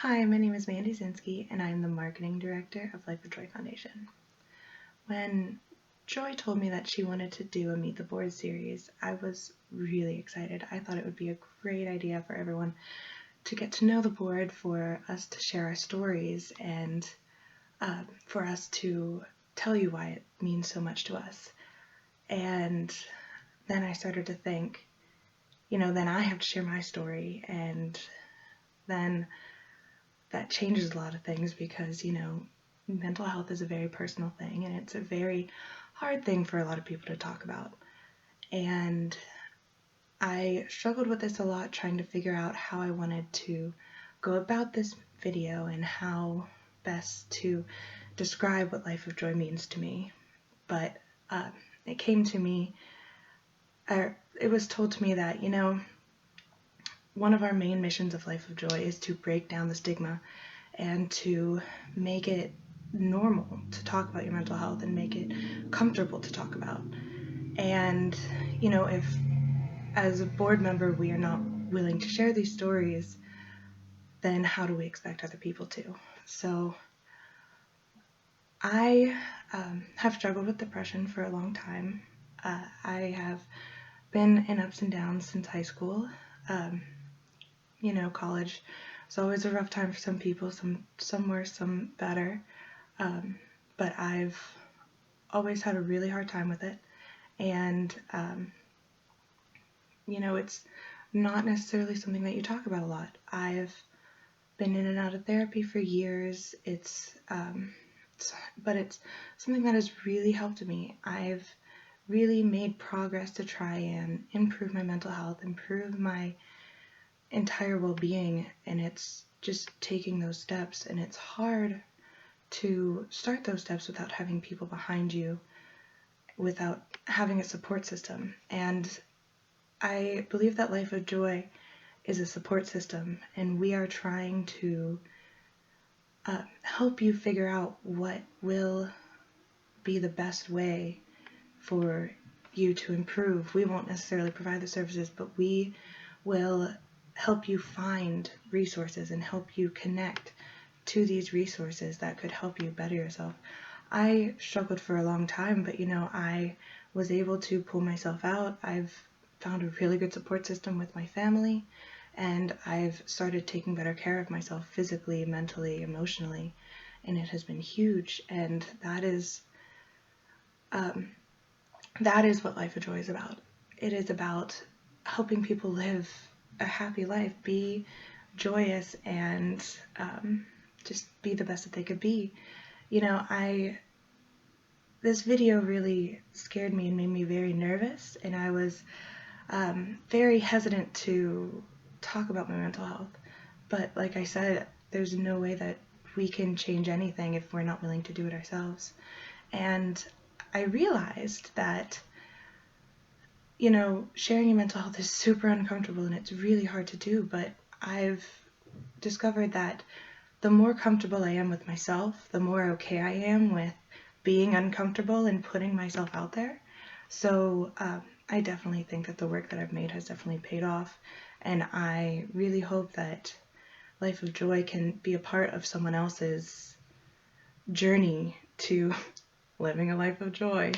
Hi, my name is Mandi Zinski, and I'm the Marketing Director of Life of Joy Foundation. When Joy told me that she wanted to do a Meet the Board series, I was really excited. I thought it would be a great idea for everyone to get to know the board, for us to share our stories, and for us to tell you why it means so much to us. And then I started to think, then I have to share my story, and then that changes a lot of things because, mental health is a very personal thing and it's a very hard thing for a lot of people to talk about. And I struggled with this a lot, trying to figure out how I wanted to go about this video and how best to describe what Life of Joy means to me. But it came to me, it was told to me that, one of our main missions of Life of Joy is to break down the stigma and to make it normal to talk about your mental health and make it comfortable to talk about. And, if as a board member we are not willing to share these stories, then how do we expect other people to? So I have struggled with depression for a long time. I have been in ups and downs since high school. College is always a rough time for some people, some worse, some better. But I've always had a really hard time with it. And, it's not necessarily something that you talk about a lot. I've been in and out of therapy for years. But it's something that has really helped me. I've really made progress to try and improve my mental health, improve my entire well-being, and it's just taking those steps, and it's hard to start those steps without having people behind you, without having a support system. And I believe that Life of Joy is a support system, and we are trying to help you figure out what will be the best way for you to improve. We won't necessarily provide the services, but we will help you find resources and help you connect to these resources that could help you better yourself. I struggled for a long time, but I was able to pull myself out. I've found a really good support system with my family, and I've started taking better care of myself physically, mentally, emotionally, and it has been huge. And that is what Life of Joy is about. It is about helping people live a happy life, be joyous, and just be the best that they could be. This video really scared me and made me very nervous, and I was very hesitant to talk about my mental health. But like I said, there's no way that we can change anything if we're not willing to do it ourselves. And I realized that sharing your mental health is super uncomfortable and it's really hard to do, but I've discovered that the more comfortable I am with myself, the more okay I am with being uncomfortable and putting myself out there. So I definitely think that the work that I've made has definitely paid off, and I really hope that Life of Joy can be a part of someone else's journey to living a life of joy.